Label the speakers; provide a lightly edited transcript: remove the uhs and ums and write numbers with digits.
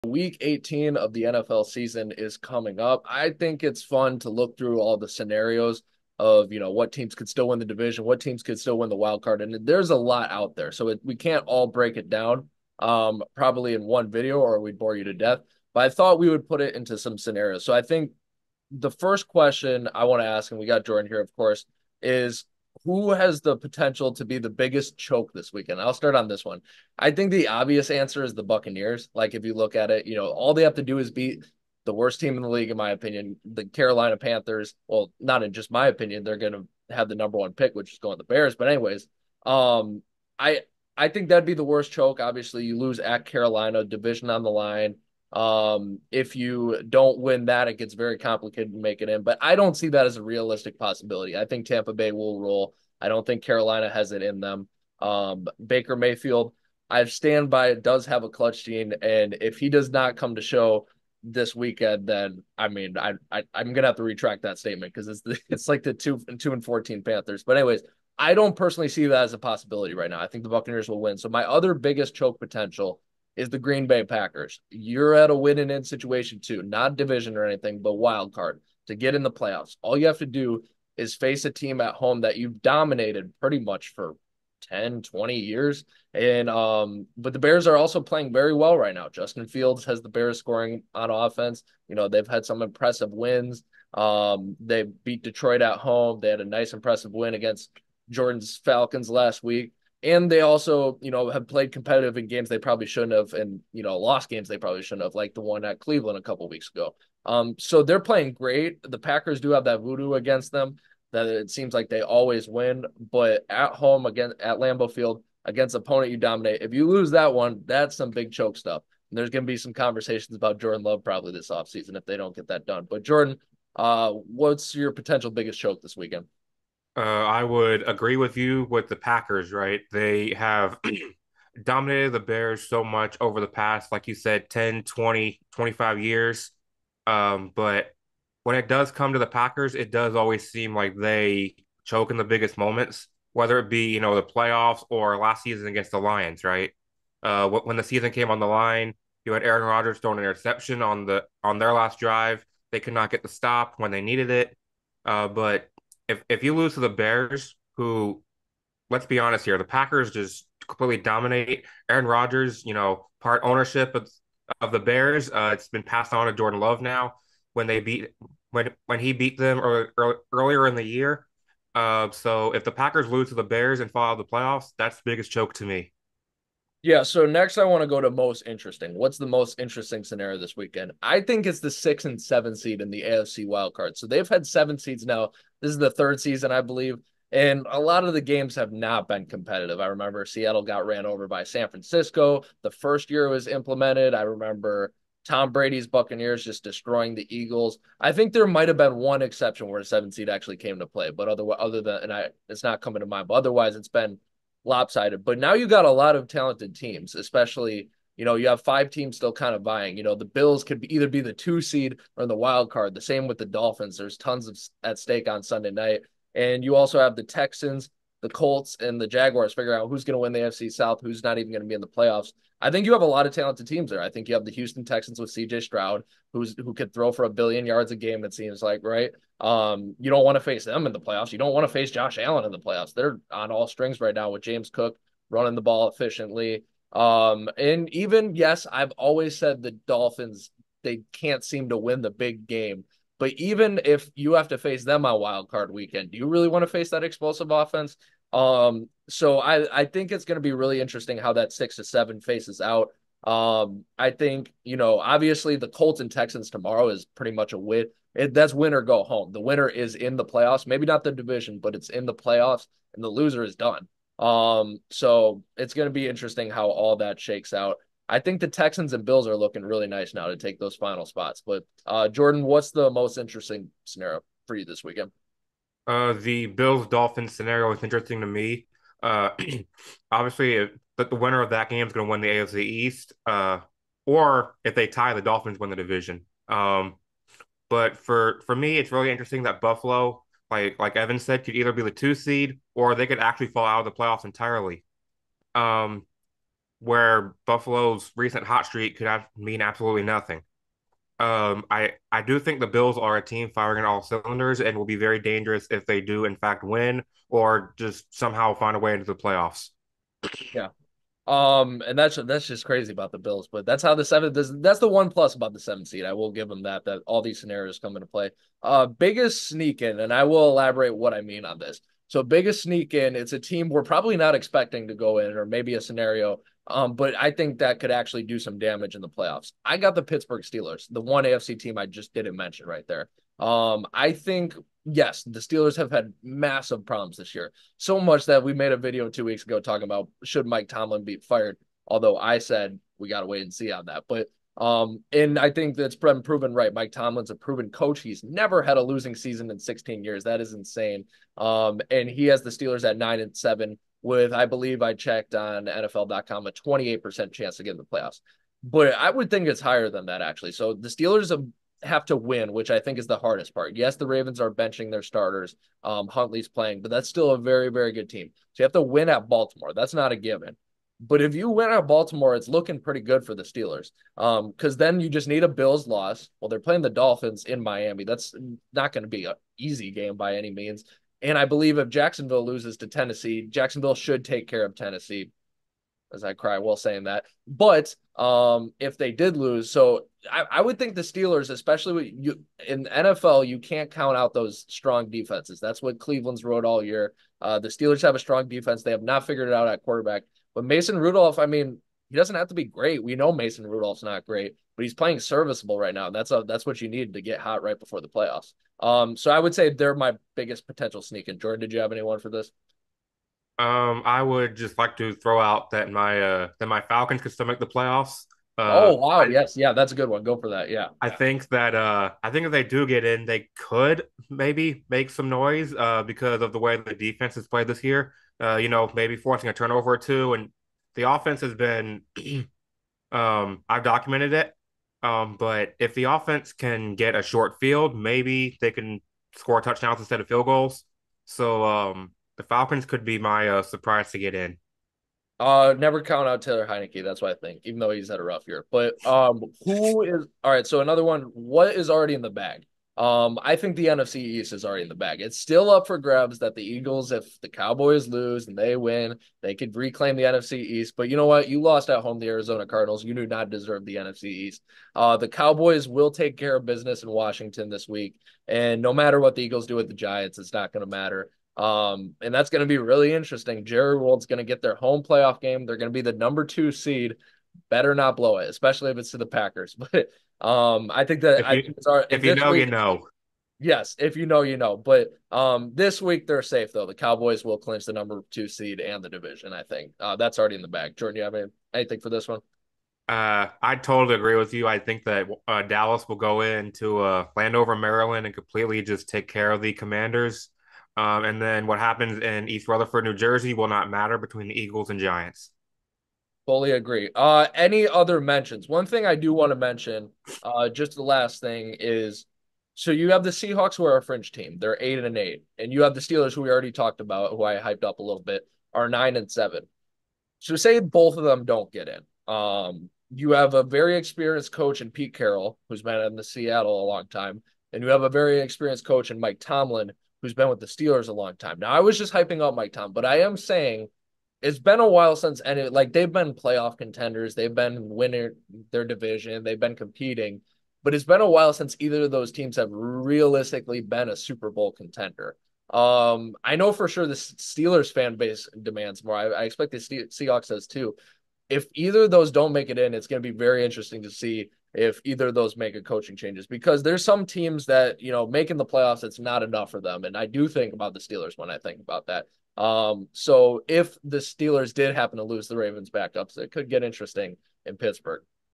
Speaker 1: Week 18 of the NFL season is coming up. I think it's fun to look through all the scenarios of, what teams could still win the division, what teams could still win the wild card. And there's a lot out there. So we can't all break it down probably in one video or we'd bore you to death. But I thought we would put it into some scenarios. So I think the first question I want to ask, and we got Jordan here, of course, is who has the potential to be the biggest choke this weekend? I'll start on this one. I think the obvious answer is the Buccaneers. Like, if you look at it, all they have to do is beat the worst team in the league, in my opinion, the Carolina Panthers. Well, not in just my opinion, they're going to have the number one pick, which is going to the Bears. But anyways, um, I I think that'd be the worst choke. Obviously, you lose at Carolina, division on the line. If you don't win that, it gets very complicated to make it in. But I don't see that as a realistic possibility. I think Tampa Bay will roll. I don't think Carolina has it in them. Baker Mayfield, I stand by it, does have a clutch gene, and if he does not come to show this weekend, then I mean, I'm gonna have to retract that statement because it's like the 2-14 Panthers. But anyways, I don't personally see that as a possibility right now. I think the Buccaneers will win. So my other biggest choke potential is the Green Bay Packers. You're at a win and in situation too, not division or anything, but wild card to get in the playoffs. All you have to do is face a team at home that you've dominated pretty much for 10, 20 years. And but the Bears are also playing very well right now. Justin Fields has the Bears scoring on offense. They've had some impressive wins. They beat Detroit at home. They had a nice impressive win against Jordan's Falcons last week. And they also, have played competitive in games they probably shouldn't have, and lost games they probably shouldn't have, like the one at Cleveland a couple weeks ago. So they're playing great. The Packers do have that voodoo against them that it seems like they always win, but at home again at Lambeau Field against opponent you dominate. If you lose that one, that's some big choke stuff. And there's going to be some conversations about Jordan Love probably this offseason if they don't get that done. But Jordan, what's your potential biggest choke this weekend?
Speaker 2: I would agree with you with the Packers, right? They have dominated the Bears so much over the past, like you said, 10, 20, 25 years. But when it does come to the Packers, it does always seem like they choke in the biggest moments, whether it be, the playoffs or last season against the Lions, right? When the season came on the line, you had Aaron Rodgers throwing an interception on their last drive. They could not get the stop when they needed it. But if you lose to the Bears, who, let's be honest here, the Packers just completely dominate. Aaron Rodgers, part ownership of the Bears. It's been passed on to Jordan Love now. When they beat when he beat them earlier in the year. So if the Packers lose to the Bears and fall out of the playoffs, that's the biggest choke to me.
Speaker 1: Yeah, so next I want to go to most interesting. What's the most interesting scenario this weekend? I think it's the 6 and 7 seed in the AFC wildcard. So they've had 7 seeds now. This is the third season, I believe. And a lot of the games have not been competitive. I remember Seattle got ran over by San Francisco the first year it was implemented. I remember Tom Brady's Buccaneers just destroying the Eagles. I think there might have been one exception where a 7 seed actually came to play, but other than it's not coming to mind. But otherwise, it's been lopsided. But now you got a lot of talented teams, especially, you have 5 teams still kind of vying. The Bills could either be the 2 seed or the wild card. The same with the Dolphins. There's tons of at stake on Sunday night. And you also have the Texans, the Colts, and the Jaguars figure out who's going to win the AFC South, who's not even going to be in the playoffs. I think you have a lot of talented teams there. I think you have the Houston Texans with CJ Stroud, who could throw for 1 billion yards a game, it seems like, right? You don't want to face them in the playoffs. You don't want to face Josh Allen in the playoffs. They're on all strings right now with James Cook running the ball efficiently. And even, yes, I've always said the Dolphins, they can't seem to win the big game. But even if you have to face them on wild card weekend, do you really want to face that explosive offense? So I think it's going to be really interesting how that 6 to 7 faces out. I think, obviously the Colts and Texans tomorrow is pretty much a win. That's win or go home. The winner is in the playoffs, maybe not the division, but it's in the playoffs, and the loser is done. So it's going to be interesting how all that shakes out. I think the Texans and Bills are looking really nice now to take those final spots. But Jordan, what's the most interesting scenario for you this weekend?
Speaker 2: The Bills Dolphins scenario is interesting to me. Uh, Obviously, the winner of that game is going to win the AFC East. Or if they tie, the Dolphins win the division. But for me, it's really interesting that Buffalo, like Evan said, could either be the 2 seed or they could actually fall out of the playoffs entirely. Um, where Buffalo's recent hot streak could have mean absolutely nothing. I do think the Bills are a team firing on all cylinders and will be very dangerous if they do in fact win or just somehow find a way into the playoffs.
Speaker 1: Yeah. And that's just crazy about the Bills, but that's how the seventh. That's the one plus about the seventh seed. I will give them that all these scenarios come into play. Biggest sneak in, and I will elaborate what I mean on this. So biggest sneak in, it's a team we're probably not expecting to go in, or maybe a scenario. But I think that could actually do some damage in the playoffs. I got the Pittsburgh Steelers, the one AFC team I just didn't mention right there. I think yes, the Steelers have had massive problems this year. So much that we made a video 2 weeks ago talking about should Mike Tomlin be fired. Although I said we got to wait and see on that. But and I think that's been proven right. Mike Tomlin's a proven coach. He's never had a losing season in 16 years. That is insane. And he has the Steelers at 9-7 with, I believe I checked on NFL.com, a 28% chance to get in the playoffs. But I would think it's higher than that actually. So the Steelers have to win, which I think is the hardest part. Yes, the Ravens are benching their starters. Huntley's playing, but that's still a very, very good team. So you have to win at Baltimore. That's not a given. But if you win at Baltimore, it's looking pretty good for the Steelers. Because then you just need a Bills loss. Well, they're playing the Dolphins in Miami. That's not going to be an easy game by any means. And I believe if Jacksonville loses to Tennessee, Jacksonville should take care of Tennessee, as I cry while saying that. But if they did lose, so I would think the Steelers, especially with you in the NFL, you can't count out those strong defenses. That's what Cleveland's wrote all year. The Steelers have a strong defense. They have not figured it out at quarterback. But Mason Rudolph, I mean, he doesn't have to be great. We know Mason Rudolph's not great, but he's playing serviceable right now. That's what you need to get hot right before the playoffs. So I would say they're my biggest potential sneak in. Jordan, did you have anyone for this?
Speaker 2: I would just like to throw out that my Falcons could still make the playoffs.
Speaker 1: Oh wow, yes, yeah, that's a good one. Go for that. Yeah,
Speaker 2: I
Speaker 1: yeah.
Speaker 2: think that I think if they do get in, they could maybe make some noise because of the way the defense has played this year. Maybe forcing a turnover or two, and the offense has been I've documented it. But if the offense can get a short field, maybe they can score touchdowns instead of field goals. So the Falcons could be my surprise to get in.
Speaker 1: Never count out Taylor Heineke. That's what I think, even though he's had a rough year. But who is all right? So another one. What is already in the bag? I think the NFC East is already in the bag. It's still up for grabs that the Eagles, if the Cowboys lose and they win, they could reclaim the NFC East. But you know what? You lost at home to the Arizona Cardinals. You do not deserve the NFC East. The Cowboys will take care of business in Washington this week, and no matter what the Eagles do with the Giants, it's not going to matter. And that's going to be really interesting. Jerry World's going to get their home playoff game. They're going to be the number 2 seed. Better not blow it, especially if it's to the Packers. But
Speaker 2: If
Speaker 1: I
Speaker 2: you
Speaker 1: think it's our
Speaker 2: if you
Speaker 1: this
Speaker 2: know, you
Speaker 1: week.
Speaker 2: know.
Speaker 1: Yes, if you know, you know. But this week they're safe though. The Cowboys will clinch the number 2 seed and the division. I think that's already in the bag. Jordan, you have anything for this one?
Speaker 2: I totally agree with you. I think that Dallas will go into Landover, Maryland, and completely just take care of the Commanders. And then what happens in East Rutherford, New Jersey, will not matter between the Eagles and Giants.
Speaker 1: Fully agree. Any other mentions? One thing I do want to mention, just the last thing is, so you have the Seahawks who are a fringe team. They're 8-8, and you have the Steelers who we already talked about, who I hyped up a little bit, are 9-7. So say both of them don't get in. You have a very experienced coach in Pete Carroll, who's been in the Seattle a long time, and you have a very experienced coach in Mike Tomlin, who's been with the Steelers a long time. Now I was just hyping up Mike Tomlin, but I am saying it's been a while since any like they've been playoff contenders, they've been winning their division, they've been competing, but it's been a while since either of those teams have realistically been a Super Bowl contender. I know for sure the Steelers fan base demands more. I expect the Seahawks does too. If either of those don't make it in, it's going to be very interesting to see if either of those make a coaching changes because there's some teams that, making the playoffs, it's not enough for them. And I do think about the Steelers when I think about that. So if the Steelers did happen to lose the Ravens backups, it could get interesting in Pittsburgh.